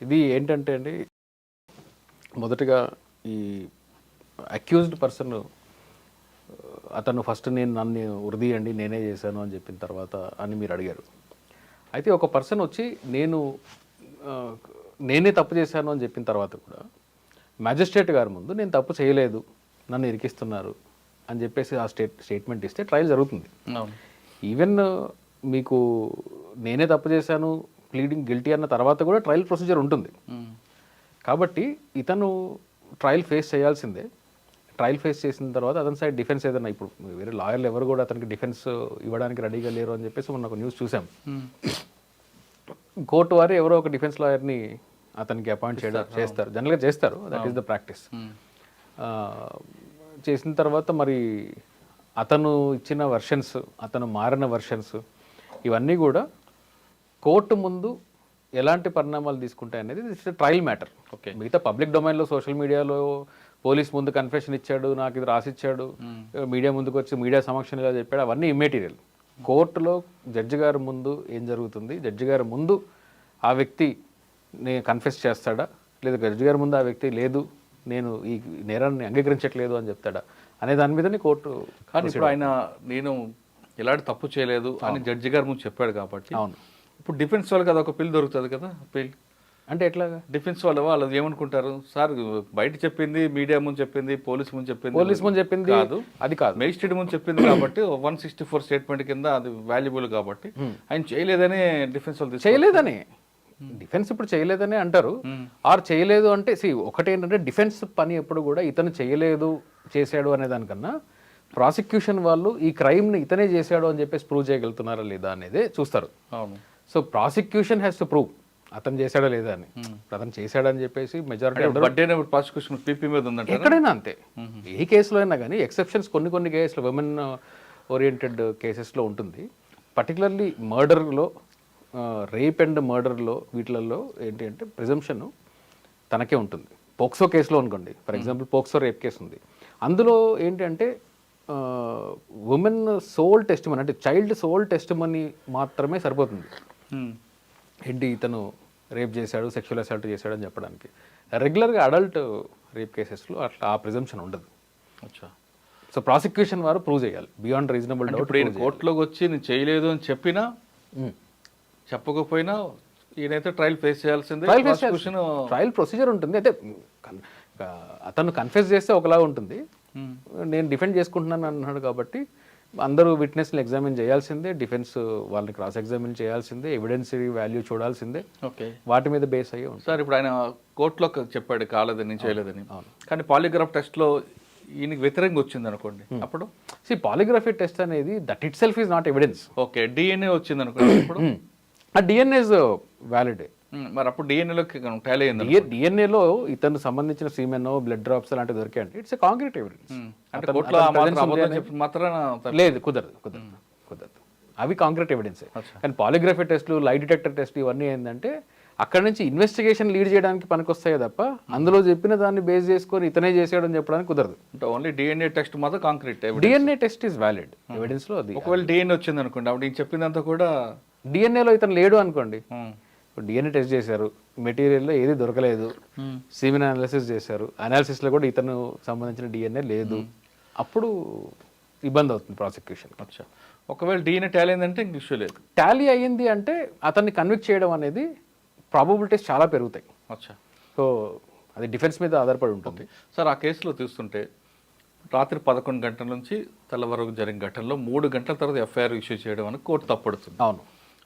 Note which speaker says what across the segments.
Speaker 1: ఇది ఏంటంటే అండి, మొదటగా ఈ అక్యూజ్డ్ పర్సన్ అతను ఫస్ట్ నన్ను ఉరిదీయండి నేనే చేశాను అని చెప్పిన తర్వాత అని మీరు అడిగారు. అయితే ఒక పర్సన్ వచ్చి ఆ, నేనే తప్పు చేశాను అని చెప్పిన తర్వాత కూడా మ్యాజిస్ట్రేట్ గారి ముందు నేను తప్పు చేయలేదు, నన్ను ఇరికిస్తున్నారు అని చెప్పేసి ఆ స్టేట్మెంట్ ఇస్తే ట్రయల్ జరుగుతుంది. ఈవెన్ మీకు నేనే తప్పు చేశాను ప్లీడింగ్ గిల్టీ అన్న తర్వాత కూడా ట్రయల్ ప్రొసీజర్ ఉంటుంది. కాబట్టి ఇతను ట్రయల్ ఫేస్ చేయాల్సిందే. ట్రయల్ ఫేస్ చేసిన తర్వాత అతని సైడ్ డిఫెన్స్ ఏదైనా, ఇప్పుడు వేరే లాయర్లు ఎవరు కూడా అతనికి డిఫెన్స్ ఇవ్వడానికి రెడీగా లేరు అని చెప్పేసి మొన్న ఒక న్యూస్ చూసాం. కోర్టు వారు ఎవరో ఒక డిఫెన్స్ లాయర్ని అతనికి అపాయింట్ చేస్తారు, జనరల్గా చేస్తారు, దట్ ఈస్ ద ప్రాక్టీస్. చేసిన తర్వాత మరి అతను ఇచ్చిన వర్షన్స్, అతను మారిన వర్షన్స్, ఇవన్నీ కూడా కోర్టు ముందు ఎలాంటి పరిణామాలు తీసుకుంటాయి అనేది ఇట్స్ ట్రయల్ మ్యాటర్. ఓకే, మిగతా పబ్లిక్ డొమైన్లో సోషల్ మీడియాలో పోలీస్ ముందు కన్ఫెషన్ ఇచ్చాడు, నాకు ఇది రాసిచ్చాడు, మీడియా ముందుకు వచ్చి మీడియా సమక్షంలో ఇలా చెప్పాడు, అవన్నీ ఇమ్మెటీరియల్. కోర్టులో జడ్జి గారి ముందు ఏం జరుగుతుంది, జడ్జి గారి ముందు ఆ వ్యక్తి నేను కన్ఫెస్ చేస్తాడా, లేదా జడ్జి గారి ముందు ఆ వ్యక్తి లేదు నేను ఈ నేరాన్ని అంగీకరించట్లేదు అని చెప్తాడా అనే దాని మీదనే కోర్టు.
Speaker 2: కానీ ఇప్పుడు ఆయన నేను ఎలాంటి తప్పు చేయలేదు అని జడ్జి గారి ముందు చెప్పాడు కాబట్టి, అవును, ఇప్పుడు డిఫెన్స్ వాళ్ళకి అదొక పిల్ దొరుకుతుంది కదా. పిల్
Speaker 1: అంటే ఎట్లాగా?
Speaker 2: డిఫెన్స్ వాళ్ళు ఏమనుకుంటారు, సార్ బయట చెప్పింది, మీడియా ముందు చెప్పింది, పోలీస్ ముందు చెప్పింది
Speaker 1: కాదు, అది కాదు,
Speaker 2: మేజిస్ట్రేట్ ముందు చెప్పింది కాబట్టి 164 స్టేట్మెంట్ కింద అది వాల్యుబుల్ కాబట్టి ఆయన చేయలేదని డిఫెన్స్ వాళ్ళు
Speaker 1: చేయలేదని డిఫెన్స్ ఇప్పుడు చేయలేదని అంటారు. ఆర్ చేయలేదు అంటే ఒకటేంటంటే డిఫెన్స్ పని ఎప్పుడు కూడా ఇతను చేయలేదు చేశాడు అనే దానికన్నా ప్రాసిక్యూషన్ వాళ్ళు ఈ క్రైమ్ని ఇతనే చేశాడు అని చెప్పేసి ప్రూవ్ చేయగలుగుతున్నారా లేదా అనేది చూస్తారు.
Speaker 2: అవును.
Speaker 1: So prosecution has to prove అతను చేశాడా లేదా అని. అతను చేశాడని చెప్పేసి మెజారిటీ
Speaker 2: ప్రాసిక్యూషన్ పీపీ మీద ఉందంటే
Speaker 1: ఎక్కడైనా అంతే, ఏ కేసులో అయినా కానీ ఎక్సెప్షన్స్ కొన్ని కేసులు విమెన్ ఓరియంటెడ్ కేసెస్లో ఉంటుంది. పర్టికులర్లీ మర్డర్లో, రేప్ అండ్ మర్డర్లో వీటిలలో ఏంటి అంటే ప్రిజంప్షన్ తనకే ఉంటుంది. పోక్సో కేసులో అనుకోండి, for example POCSO rape case ఉంది, అందులో ఏంటి అంటే ఉమెన్ సోల్ టెస్టిమనీ అంటే చైల్డ్ సోల్ టెస్టిమనీ మాత్రమే సరిపోతుంది. ఏంటి ఇతను రేప్ చేశాడు, సెక్షువల్ అసాల్ట్ చేశాడు అని చెప్పడానికి. రెగ్యులర్గా అడల్ట్ రేప్ కేసెస్లో అట్లా ఆ ప్రిజంప్షన్ ఉండదు. సో ప్రాసిక్యూషన్ వారు ప్రూవ్ చేయాలి బియాండ్ రీజనబుల్ డౌట్.
Speaker 2: ఇప్పుడు కోర్టులోకి వచ్చి నేను చేయలేదు అని చెప్పినా చెప్పకపోయినా ఈయనైతే ట్రయల్ ఫేస్ చేయాల్సిందే.
Speaker 1: ట్రయల్ ప్రొసీజర్ ఉంటుంది. అయితే అతను కన్ఫెస్ చేస్తే ఒకలా ఉంటుంది, నేను డిఫెండ్ చేసుకుంటున్నాను అన్నాడు కాబట్టి అందరూ విట్నెస్ని ఎగ్జామిన్ చేయాల్సిందే, డిఫెన్స్ వాళ్ళని క్రాస్ ఎగ్జామిన్ చేయాల్సిందే, ఎవిడెన్స్ వాల్యూ చూడాల్సిందే, వాటి మీద బేస్ అయ్యి ఉంటుంది.
Speaker 2: సార్ ఇప్పుడు ఆయన కోర్టులో చెప్పాడు కాలేదని చేయలేదని, కానీ పాలిగ్రాఫ్ టెస్ట్లో ఈయనకి వ్యతిరేకంగా వచ్చింది అనుకోండి, అప్పుడు
Speaker 1: పాలిగ్రఫీ టెస్ట్ అనేది that it self is not evidence.
Speaker 2: Okay, DNA వచ్చింది అనుకోండి, ఇప్పుడు
Speaker 1: ఆ డిఎన్ఏ ఇస్ వ్యాలిడ్.
Speaker 2: మరి అప్పుడు డిఎన్ఏలో టాలీ అయింది.
Speaker 1: డిఎన్ఏలో ఇతను సంబంధించిన సీమెన్, బ్లడ్ డ్రాప్స్ అలాంటివి దొరికాయంటే ఇట్స్ ఎ కాంక్రీట్ ఎవిడెన్స్. లేదు, కుదరదు. అవి కాంక్రీట్ ఎవిడెన్స్. కానీ పాలిగ్రఫీ టెస్ట్లు, లై డిటెక్టర్ టెస్ట్ ఇవన్నీ ఏంటంటే అక్కడ నుంచి ఇన్వెస్టిగేషన్ లీడ్ చేయడానికి పనికొస్తాయి తప్ప అందులో చెప్పిన దాన్ని బేస్ చేసుకొని ఇతనే చేసాడని చెప్పడానికి కుదరదు.
Speaker 2: అంటే ఓన్లీ డిఎన్ఏ టెస్ట్ మాత్రం concrete.
Speaker 1: DNA test is valid evidence లో. అది
Speaker 2: ఒకవేళ డిఎన్ఏ వచ్చింది అనుకోండి, అప్పుడు చెప్పిందంతా కూడా
Speaker 1: డిఎన్ఏలో ఇతను లేడు అనుకోండి, డిఎన్ఏ టెస్ట్ చేశారు, మెటీరియల్లో ఏది దొరకలేదు, సీమెన్ అనాలిసిస్ చేశారు, అనాలిసిస్లో కూడా ఇతను సంబంధించిన డిఎన్ఏ లేదు, అప్పుడు ఇబ్బంది అవుతుంది ప్రాసిక్యూషన్.
Speaker 2: అచ్చా, ఒకవేళ డిఎన్ఏ టాలీ అయిందంటే ఇంక ఇష్యూ లేదు.
Speaker 1: టాలీ అయ్యింది అంటే అతన్ని కన్విక్ట్ చేయడం అనేది ప్రాబబిలిటీస్ చాలా పెరుగుతాయి.
Speaker 2: అచ్చా,
Speaker 1: సో అది డిఫెన్స్ మీద ఆధారపడి ఉంటుంది.
Speaker 2: సార్ ఆ కేసులో చూస్తుంటే రాత్రి 11 గంటల నుంచి తెల్లవారు జరిగిన ఘటనలో 3 గంటల తర్వాత ఎఫ్ఐఆర్ ఇష్యూ చేయడం అని కోర్టు తప్పడుతుంది.
Speaker 1: అవును,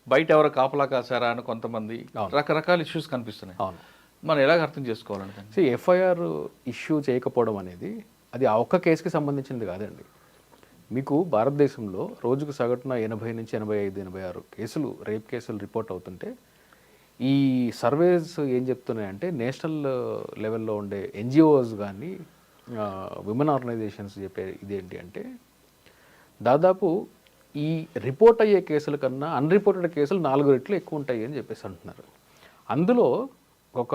Speaker 2: బయట ఎవరో కాపలా కాసారా అని కొంతమంది రకరకాల ఇష్యూస్ కనిపిస్తున్నాయి.
Speaker 1: అవును,
Speaker 2: మనం ఎలాగ అర్థం చేసుకోవాలంటే
Speaker 1: ఎఫ్ఐఆర్ ఇష్యూ చేయకపోవడం అనేది అది ఆ ఒక్క కేసుకి సంబంధించింది కాదండి. మీకు భారతదేశంలో రోజుకు సగటున 80 నుంచి 85, 86 కేసులు, రేప్ కేసులు రిపోర్ట్ అవుతుంటే ఈ సర్వేస్ ఏం చెప్తున్నాయంటే నేషనల్ లెవెల్లో ఉండే ఎన్జిఓస్ కానీ విమెన్ ఆర్గనైజేషన్స్ చెప్పే ఇదేంటి అంటే దాదాపు ఈ రిపోర్ట్ అయ్యే కేసుల కన్నా అన్రిపోర్టెడ్ కేసులు 4 రెట్లు ఎక్కువ ఉంటాయి అని చెప్పేసి అంటున్నారు. అందులో ఒక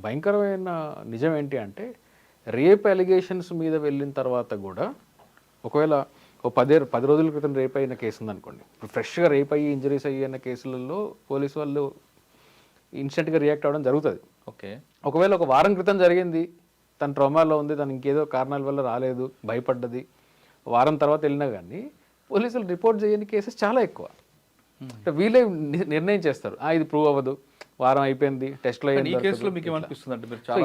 Speaker 1: భయంకరమైన నిజం ఏంటి అంటే రేప్ అలిగేషన్స్ మీద వెళ్ళిన తర్వాత కూడా ఒకవేళ 10 రోజుల క్రితం రేప్ అయిన కేసు ఉందనుకోండి, ఇప్పుడు ఫ్రెష్గా రేప్ అయ్యి ఇంజరీస్ అయ్యిన కేసులలో పోలీసు వాళ్ళు ఇన్స్టెంట్గా రియాక్ట్ అవ్వడం జరుగుతుంది.
Speaker 2: ఓకే.
Speaker 1: ఒకవేళ ఒక వారం క్రితం జరిగింది, తన ట్రామాలో ఉంది, తను ఇంకేదో కారణాల వల్ల రాలేదు, భయపడ్డది, వారం తర్వాత వెళ్ళినా కానీ పోలీసులు రిపోర్ట్ చేయని కేసెస్ చాలా ఎక్కువ. అంటే వీళ్ళే నిర్ణయం చేస్తారు, ఇది ప్రూవ్ అవ్వదు, వారం అయిపోయింది, టెస్ట్లో
Speaker 2: ఈ కేసులో మీకు ఏమనిపిస్తుంది అంటే మీరు చాలా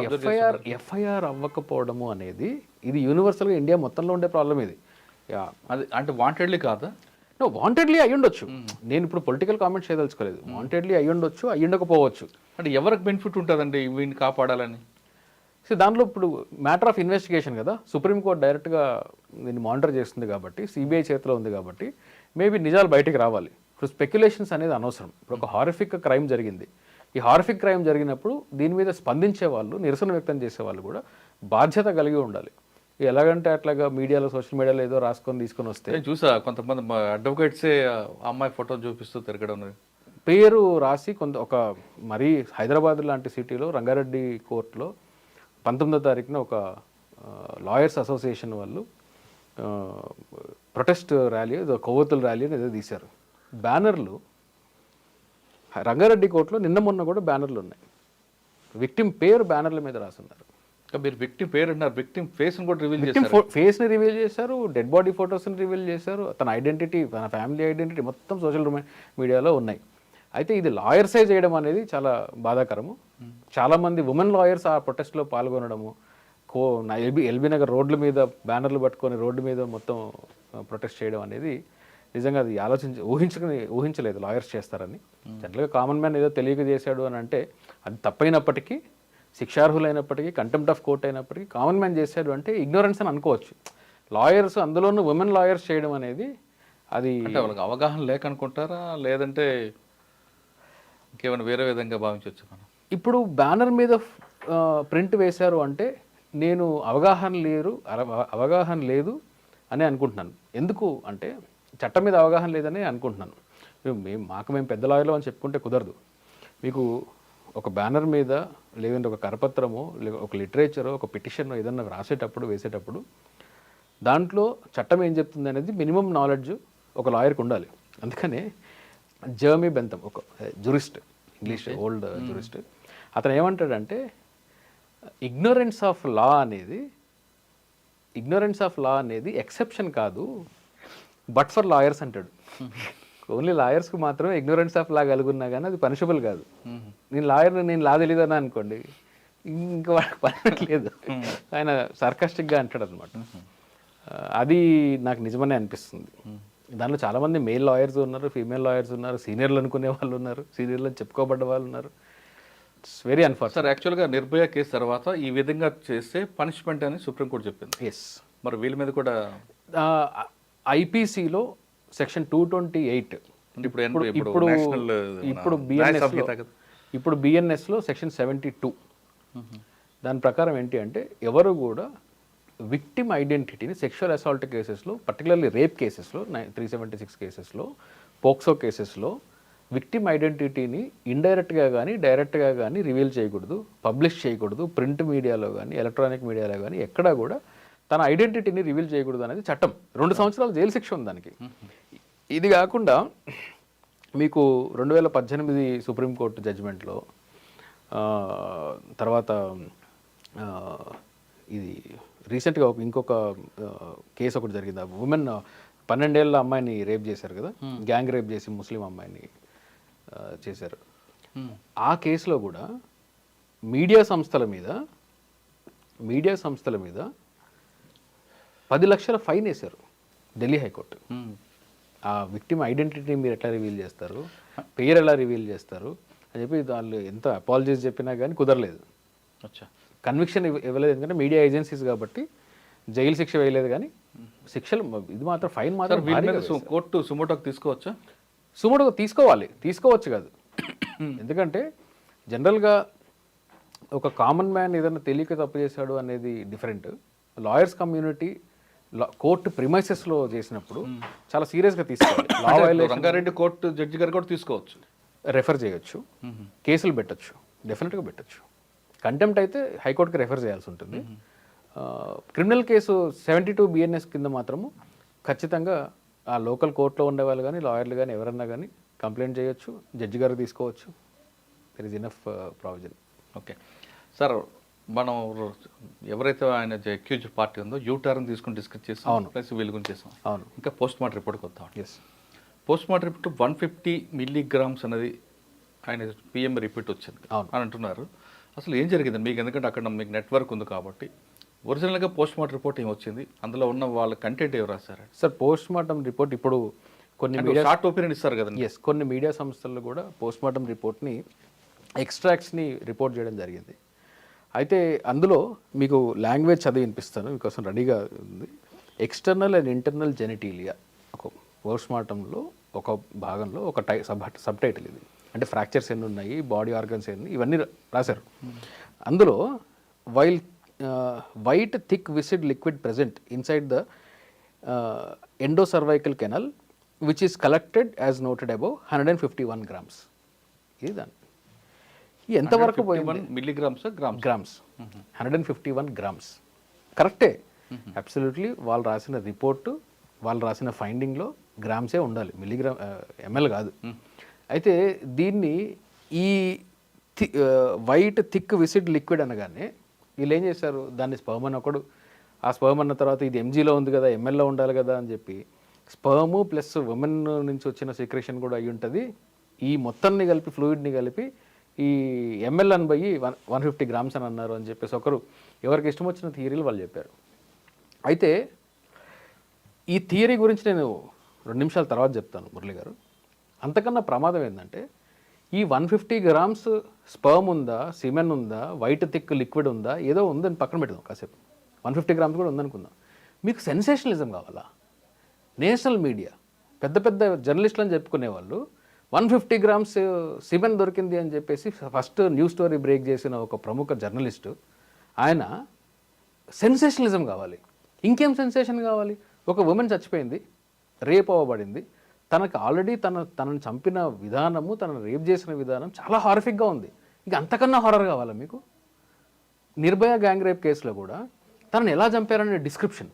Speaker 1: ఎఫ్ఐఆర్ అవ్వకపోవడము అనేది ఇది యూనివర్సల్గా ఇండియా మొత్తంలో ఉండే ప్రాబ్లం ఇది.
Speaker 2: అది అంటే వాంటెడ్లీ కాదా?
Speaker 1: వాంటెడ్లీ అయ్యి ఉండొచ్చు, నేను ఇప్పుడు పొలిటికల్ కామెంట్స్ చేయదలుచుకోలేదు. వాంటెడ్లీ అయ్యి ఉండొచ్చు, అయ్యి ఉండకపోవచ్చు.
Speaker 2: అంటే ఎవరికి బెనిఫిట్ ఉంటుందండి వీడిని కాపాడాలని?
Speaker 1: సో దాంట్లో ఇప్పుడు మ్యాటర్ ఆఫ్ ఇన్వెస్టిగేషన్ కదా, సుప్రీంకోర్టు డైరెక్ట్గా దీన్ని మానిటర్ చేస్తుంది కాబట్టి, సిబిఐ చేతిలో ఉంది కాబట్టి మేబీ నిజాలు బయటికి రావాలి. ఇప్పుడు స్పెక్యులేషన్స్ అనేది అనవసరం. ఇప్పుడు ఒక హారిఫిక్ క్రైమ్ జరిగింది, ఈ హారిఫిక్ క్రైమ్ జరిగినప్పుడు దీని మీద స్పందించే వాళ్ళు, నిరసన వ్యక్తం చేసే వాళ్ళు కూడా బాధ్యత కలిగి ఉండాలి. ఎలాగంటే అట్లాగా మీడియాలో, సోషల్ మీడియాలో ఏదో రాసుకొని తీసుకొని వస్తే
Speaker 2: నేను చూసా కొంతమంది అడ్వకేట్సే అమ్మాయి ఫోటో చూపిస్తూ తిరగడం,
Speaker 1: పేరు రాసి ఒక మరీ హైదరాబాద్ లాంటి సిటీలో రంగారెడ్డి కోర్టులో 19వ తారీఖున ఒక లాయర్స్ అసోసియేషన్ వాళ్ళు ప్రొటెస్ట్ ర్యాలీ, కొవ్వొత్తుల ర్యాలీ అని ఏదో తీశారు. బ్యానర్లు రంగారెడ్డి కోర్టులో నిన్న మొన్న కూడా బ్యానర్లు ఉన్నాయి, విక్టిమ్ పేరు బ్యానర్ల మీద రాసున్నారు.
Speaker 2: మీరు విక్టిమ్ పేరు అన్నారు, విక్టిమ్ ఫేస్ని కూడా రివీల్ చేశారు.
Speaker 1: ఫేస్ని రివీల్ చేశారు, డెడ్ బాడీ ఫొటోస్ని రివీల్ చేశారు, తన ఐడెంటిటీ, తన ఫ్యామిలీ ఐడెంటిటీ మొత్తం సోషల్ మీడియాలో ఉన్నాయి. అయితే ఇది లాయర్సే చేయడం అనేది చాలా బాధాకరము. చాలామంది ఉమెన్ లాయర్స్ ఆ ప్రొటెస్ట్లో పాల్గొనడము, ఎల్బీ నగర్ రోడ్ల మీద బ్యానర్లు పట్టుకొని రోడ్డు మీద మొత్తం ప్రొటెస్ట్ చేయడం అనేది నిజంగా అది ఊహించలేదు లాయర్స్ చేస్తారని. జనరల్గా కామన్ మ్యాన్ ఏదో తెలియక చేశాడు అని అంటే అది తప్పైనప్పటికీ, శిక్షార్హులైనప్పటికీ, కంటెంప్ట్ ఆఫ్ కోర్ట్ అయినప్పటికీ కామన్ మ్యాన్ చేశాడు అంటే ఇగ్నోరెన్స్ అని అనుకోవచ్చు. లాయర్స్, అందులోనూ ఉమెన్ లాయర్స్ చేయడం అనేది అది
Speaker 2: అంటే వాళ్ళకి అవగాహన లేక అనుకుంటారా, లేదంటే ఇంకేమైనా వేరే విధంగా భావించవచ్చు మనం?
Speaker 1: ఇప్పుడు బ్యానర్ మీద ప్రింట్ వేశారు అంటే నేను అవగాహన లేదు అని అనుకుంటున్నాను. ఎందుకు అంటే చట్టం మీద అవగాహన లేదని అనుకుంటున్నాను. మేము పెద్ద లాయర్లు అని చెప్పుకుంటే కుదరదు. మీకు ఒక బ్యానర్ మీద, లేదంటే ఒక కరపత్రము, ఒక లిటరేచరు, ఒక పిటిషన్ ఏదన్నా రాసేటప్పుడు, వేసేటప్పుడు దాంట్లో చట్టం ఏం చెప్తుంది అనేది మినిమం నాలెడ్జ్ ఒక లాయర్కి ఉండాలి. అందుకనే జర్మీ బెంతం, ఒక జురిస్ట్, ఇంగ్లీష్ ఓల్డ్ జురిస్ట్, అతను ఏమంటాడంటే ఇగ్నోరెన్స్ ఆఫ్ లా అనేది ఎక్సెప్షన్ కాదు, బట్ ఫర్ లాయర్స్ అంటాడు. ఓన్లీ లాయర్స్కి మాత్రమే ఇగ్నోరెన్స్ ఆఫ్ లా కలుగున్నా కానీ అది పనిషబుల్ కాదు. నేను లా తెలీదన్నా అనుకోండి, ఇంకా వాళ్ళకి పనిలేదు. ఆయన సర్కాస్టిక్గా అంటాడు అనమాట. అది నాకు నిజమనే అనిపిస్తుంది. దాంట్లో చాలామంది మేల్ లాయర్స్ ఉన్నారు, ఫీమేల్ లాయర్స్ ఉన్నారు, సీనియర్లు అనుకునే వాళ్ళు ఉన్నారు, సీనియర్లు అని చెప్పుకోబడ్డ వాళ్ళు ఉన్నారు. It's very unfortunate.
Speaker 2: సార్, యాక్చువల్గా నిర్భయ కేసు తర్వాత ఈ విధంగా చేస్తే పనిష్మెంట్ అని సుప్రీంకోర్టు చెప్పింది.
Speaker 1: ఎస్.
Speaker 2: మరి వీళ్ళ మీద కూడా
Speaker 1: ఐపీసీలో సెక్షన్ 228, ఇప్పుడు బిఎన్ఎస్లో సెక్షన్ 72, దాని ప్రకారం ఏంటి అంటే ఎవరు కూడా విక్టిమ్ ఐడెంటిటీని సెక్షువల్ అసాల్ట్ కేసెస్లో, పర్టికులర్లీ రేప్ కేసెస్లో, 376 కేసెస్లో, పోక్సో కేసెస్లో విక్టిమ్ ఐడెంటిటీని ఇండైరెక్ట్గా కానీ డైరెక్ట్గా కానీ రివీల్ చేయకూడదు, పబ్లిష్ చేయకూడదు. ప్రింట్ మీడియాలో కానీ ఎలక్ట్రానిక్ మీడియాలో కానీ ఎక్కడా కూడా తన ఐడెంటిటీని రివీల్ చేయకూడదు అనేది చట్టం. 2 సంవత్సరాల జైలు శిక్ష ఉంది దానికి. ఇది కాకుండా మీకు 2018 సుప్రీంకోర్టు జడ్జిమెంట్లో తర్వాత ఇది రీసెంట్గా ఇంకొక కేసు ఒకటి జరిగింది. ఆ ఉమెన్ 12 ఏళ్ళ అమ్మాయిని రేప్ చేశారు కదా, గ్యాంగ్ రేప్ చేసి ముస్లిం అమ్మాయిని చేశారు. ఆ కేసులో కూడా మీడియా సంస్థల మీద 10 లక్షల ఫైన్ వేశారు ఢిల్లీ హైకోర్టు. ఆ విక్టిమ్ ఐడెంటిటీని మీరు ఎట్లా రివీల్ చేస్తారు, పేరు ఎలా రివీల్ చేస్తారు అని చెప్పి వాళ్ళు ఎంత అపాలజీస్ చెప్పినా కానీ కుదరలేదు. కన్విక్షన్ ఇవ్వలేదు, ఎందుకంటే మీడియా ఏజెన్సీస్ కాబట్టి జైలు శిక్ష వేయలేదు. కానీ శిక్షలు ఇది మాత్రం ఫైన్ మాత్రం
Speaker 2: కోర్టు సుమోటోకి తీసుకోవచ్చా?
Speaker 1: సుమోటోకి తీసుకోవచ్చు కాదు. ఎందుకంటే జనరల్గా ఒక కామన్ మ్యాన్ ఏదైనా తెలియక తప్పు చేశాడు అనేది డిఫరెంట్. లాయర్స్ కమ్యూనిటీ కోర్టు ప్రిమైసెస్లో చేసినప్పుడు చాలా సీరియస్గా తీసుకోవాలి. లా వైలేషన్
Speaker 2: రంగారెడ్డి కోర్టు జడ్జి గారు కూడా తీసుకోవచ్చు,
Speaker 1: రెఫర్ చేయొచ్చు, కేసులు పెట్టచ్చు, డెఫినెట్గా పెట్టచ్చు. కంటెంప్ట్ అయితే హైకోర్టుకి రెఫర్ చేయాల్సి ఉంటుంది. క్రిమినల్ కేసు 72 బిఎన్ఎస్ కింద మాత్రము ఖచ్చితంగా ఆ లోకల్ కోర్టులో ఉండేవాళ్ళు కానీ, లాయర్లు కానీ, ఎవరన్నా కానీ కంప్లైంట్ చేయొచ్చు, జడ్జి గారు తీసుకోవచ్చు. There is enough provision.
Speaker 2: Okay sir, మనం ఎవరైతే ఆయన అక్యూజ్ పార్టీ ఉందో యూటర్న్ తీసుకుని డిస్కస్ చేస్తాం,
Speaker 1: అవును,
Speaker 2: ప్లస్ వీళ్ళ గురించి చేస్తాం.
Speaker 1: అవును,
Speaker 2: ఇంకా పోస్ట్ మార్టం రిపోర్ట్కి వద్దాం.
Speaker 1: Yes.
Speaker 2: Post mortem report 150 milligrams అనేది ఆయన పిఎం రిపీట్ వచ్చింది
Speaker 1: అవును
Speaker 2: అని అంటున్నారు. అసలు ఏం జరిగింది మీకు? ఎందుకంటే అక్కడ మీకు నెట్వర్క్ ఉంది కాబట్టి. ఒరిజినల్గా పోస్ట్ మార్టం రిపోర్ట్ ఏం వచ్చింది, అందులో ఉన్న వాళ్ళ కంటెంట్ ఎవరు రాశారు?
Speaker 1: సార్ పోస్ట్ మార్టం రిపోర్ట్ ఇప్పుడు కొన్ని
Speaker 2: షార్ట్ ఒపీనియన్ ఇస్తారు కదా.
Speaker 1: ఎస్, కొన్ని మీడియా సంస్థలు కూడా పోస్ట్ మార్టం రిపోర్ట్ని ఎక్స్ట్రాక్ట్స్ని రిపోర్ట్ చేయడం జరిగింది. అయితే అందులో మీకు లాంగ్వేజ్ చదివి వినిపిస్తాను, మీకోసం రెడీగా ఉంది. ఎక్స్టర్నల్ అండ్ ఇంటర్నల్ జెనిటీలియా ఒక పోస్ట్ మార్టంలో ఒక భాగంలో ఒక సబ్ టైటిల్ ఇది. అంటే ఫ్రాక్చర్స్ ఎన్ని ఉన్నాయి, బాడీ ఆర్గన్స్ ఎన్ని, ఇవన్నీ రాశారు. అందులో white thick viscid liquid present inside the endocervical canal which is collected as noted above 151 grams. ఇది దాన్ని ఎంతవరకు పోయింది?
Speaker 2: మిల్లీగ్రామ్స్
Speaker 1: గ్రామ్స్ 151 grams కరెక్టే. అబ్సల్యూట్లీ వాళ్ళు రాసిన రిపోర్టు, వాళ్ళు రాసిన ఫైండింగ్లో గ్రామ్సే ఉండాలి, మిల్లీగ్రామ్ ఎంఎల్ కాదు. అయితే దీన్ని ఈ వైట్ థిక్ విసిడ్ లిక్విడ్ అనగానే వీళ్ళు ఏం చేశారు, దాన్ని స్పర్మ్ అని ఒకడు, ఆ స్పర్మ్ అన్న తర్వాత ఇది ఎంజీలో ఉంది కదా, ఎంఎల్లో ఉండాలి కదా అని చెప్పి స్పర్మ్ ప్లస్ ఉమెన్ నుంచి వచ్చిన సీక్రెషన్ కూడా అయి ఉంటుంది, ఈ మొత్తాన్ని కలిపి ఫ్లూయిడ్ని కలిపి ఈ ఎంఎల్ అని పోయి 150 grams అని అన్నారు అని చెప్పేసి ఒకరు ఎవరికి ఇష్టం వచ్చిన థియరీలు వాళ్ళు చెప్పారు. అయితే ఈ థియరీ గురించి నేను 2 నిమిషాల తర్వాత చెప్తాను మురళి గారు. అంతకన్నా ప్రమాదం ఏంటంటే ఈ 150 grams స్పర్మ్ ఉందా, సిమెన్ ఉందా, వైట్ థిక్ లిక్విడ్ ఉందా, ఏదో ఉందని పక్కన పెడదాం కాసేపు, 150 grams కూడా ఉందనుకుందాం. మీకు సెన్సేషనలిజం కావాలా? నేషనల్ మీడియా పెద్ద పెద్ద జర్నలిస్టులు అని చెప్పుకునే వాళ్ళు 150 grams సిమెన్ దొరికింది అని చెప్పేసి ఫస్ట్ న్యూస్ స్టోరీ బ్రేక్ చేసిన ఒక ప్రముఖ జర్నలిస్టు, ఆయన సెన్సేషనలిజం కావాలి. ఇంకేం సెన్సేషన్ కావాలి? ఒక ఉమెన్ చచ్చిపోయింది, రేప్ అవ్వబడింది, తనకు ఆల్రెడీ తనని చంపిన విధానము, తనను రేప్ చేసిన విధానం చాలా హారిఫిక్గా ఉంది. ఇక అంతకన్నా హారర్ కావాలా మీకు? నిర్భయ గ్యాంగ్ రేప్ కేసులో కూడా తనని ఎలా చంపారనే డిస్క్రిప్షన్,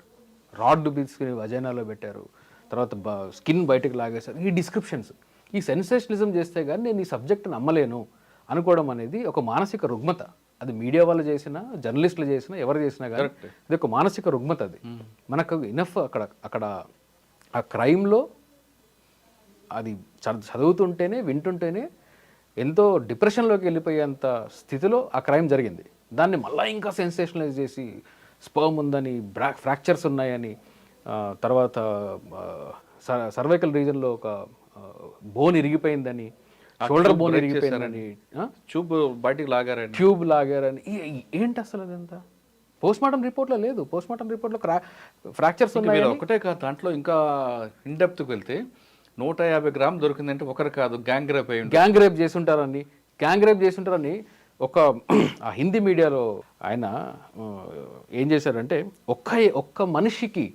Speaker 1: రాడ్ తీసుకుని వజైనాలో పెట్టారు, తర్వాత స్కిన్ బయటకు లాగేశారు, ఈ డిస్క్రిప్షన్స్. ఈ సెన్సేషనలిజం చేస్తే కానీ నేను ఈ సబ్జెక్ట్ నమ్మలేను అనుకోవడం అనేది ఒక మానసిక రుగ్మత. అది మీడియా వాళ్ళు చేసినా, జర్నలిస్టులు చేసినా, ఎవరు చేసినా కానీ అది ఒక మానసిక రుగ్మత. అది మనకు ఇనఫ్ అక్కడ ఆ క్రైమ్లో అది చదువుతుంటేనే, వింటుంటేనే ఎంతో డిప్రెషన్లోకి వెళ్ళిపోయేంత స్థితిలో ఆ క్రైమ్ జరిగింది. దాన్ని మళ్ళీ ఇంకా సెన్సేషనలైజ్ చేసి స్పర్మ్ ఉందని, ఫ్రాక్చర్స్ ఉన్నాయని, తర్వాత సర్వైకల్ రీజన్లో ఒక బోన్ ఇరిగిపోయిందని, షోల్డర్ బోన్ ఇరిగిపోయిందని,
Speaker 2: ట్యూబ్ బయటికి లాగారని,
Speaker 1: ట్యూబ్ లాగారని, ఏంటి అసలు అదంతా పోస్ట్ మార్టం రిపోర్ట్లో లేదు. పోస్ట్ మార్టం రిపోర్ట్లో ఫ్రాక్చర్స్ ఉన్నాయి.
Speaker 2: ఒకటే కాదు, దాంట్లో ఇంకా ఇన్డెప్త్కి వెళ్తే 150 grams దొరికిందంటే ఒకరు కాదు, గ్యాంగ్ రేప్ చేసి ఉంటారని ఒక హిందీ మీడియాలో ఆయన ఏం చేశారంటే ఒక్క మనిషికి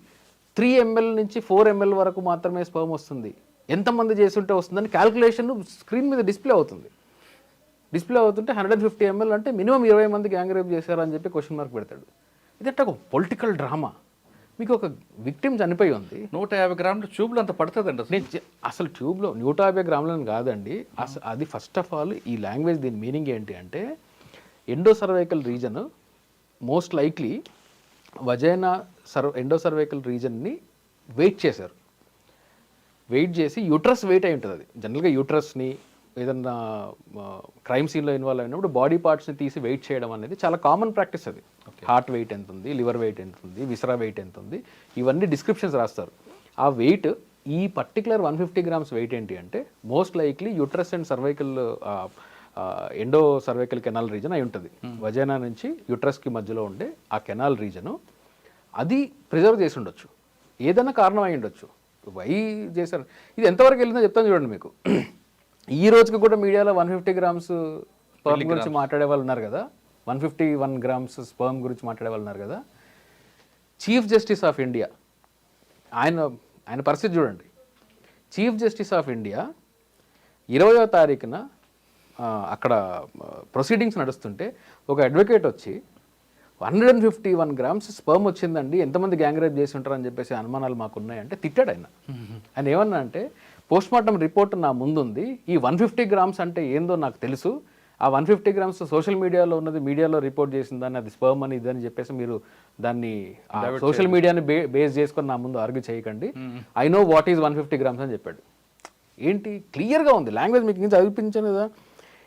Speaker 2: 3 ml నుంచి 4 ml వరకు మాత్రమే స్పర్మ్ వస్తుంది, ఎంతమంది చేస్తుంటే వస్తుందని క్యాల్కులేషన్ స్క్రీన్ మీద డిస్ప్లే అవుతుంటే 150 ml అంటే మినిమం 20 మంది గ్యాంగ్ రేప్ చేశారని చెప్పి క్వశ్చన్ మార్క్ పెడతాడు. ఇదంటే ఒక పొలిటికల్ డ్రామా. మీకు ఒక విక్టిమ్ చనిపోయి ఉంది, 150 grams ట్యూబ్లో అంత పడుతుందండి.
Speaker 1: అసలు ట్యూబ్లో 150 grams కాదండి. అది ఫస్ట్ ఆఫ్ ఆల్ ఈ లాంగ్వేజ్, దీని మీనింగ్ ఏంటి అంటే ఎండోసర్వైకల్ రీజన్ మోస్ట్ లైక్లీ ఎండోసర్వైకల్ రీజన్ని వెయిట్ చేశారు. వెయిట్ చేసి యూట్రస్ వెయిట్ అయి ఉంటుంది. అది జనరల్గా యూట్రస్ని ఏదన్నా క్రైమ్ సీన్లో ఇన్వాల్వ్ అయినప్పుడు బాడీ పార్ట్స్ని తీసి వెయిట్ చేయడం అనేది చాలా కామన్ ప్రాక్టీస్. అది హార్ట్ వెయిట్ ఎంత ఉంది, లివర్ వెయిట్ ఎంత ఉంది, విసరా వెయిట్ ఎంత ఉంది, ఇవన్నీ డిస్క్రిప్షన్స్ రాస్తారు. ఆ వెయిట్, ఈ పర్టికులర్ 150 grams వెయిట్ ఏంటి అంటే most likely uterus and cervical endo cervical canal reason అయి ఉంటుంది. వజైనా నుంచి యూట్రస్కి మధ్యలో ఉండే ఆ కెనాల్ రీజను అది ప్రిజర్వ్ చేసి ఉండొచ్చు, ఏదైనా కారణం అయి ఉండొచ్చు. వై చేశారు, ఇది ఎంతవరకు వెళ్ళిందో చెప్తాను చూడండి మీకు. ఈ రోజుకి కూడా మీడియాలో 150 grams స్పర్మ్ గురించి మాట్లాడే వాళ్ళు ఉన్నారు కదా, 151 grams స్పర్మ్ గురించి మాట్లాడే వాళ్ళు ఉన్నారు కదా. చీఫ్ జస్టిస్ ఆఫ్ ఇండియా ఆయన పరిస్థితి చూడండి. చీఫ్ జస్టిస్ ఆఫ్ ఇండియా 20వ తారీఖున అక్కడ ప్రొసీడింగ్స్ నడుస్తుంటే ఒక అడ్వకేట్ వచ్చి 151 grams స్పర్మ్ వచ్చిందండి, ఎంతమంది గ్యాంగ్ రేప్ చేసి ఉంటారని చెప్పేసి అనుమానాలు మాకు ఉన్నాయంటే తిట్టాడు ఆయన. ఆయన ఏమన్నా అంటే పోస్ట్ మార్టం రిపోర్ట్ నా ముందుంది, ఈ 150 grams అంటే ఏందో నాకు తెలుసు, ఆ 150 గ్రామ్స్ సోషల్ మీడియాలో ఉన్నది, మీడియాలో రిపోర్ట్ చేసిన దాన్ని అది స్పర్మ్ అని ఇదని చెప్పేసి మీరు దాన్ని సోషల్ మీడియాని బేస్ చేసుకొని నా ముందు ఆర్గ్యూ చేయకండి. I know what is 150 grams అని చెప్పాడు. ఏంటి క్లియర్గా ఉంది లాంగ్వేజ్, మీకు ఇంకా చదివించాను కదా.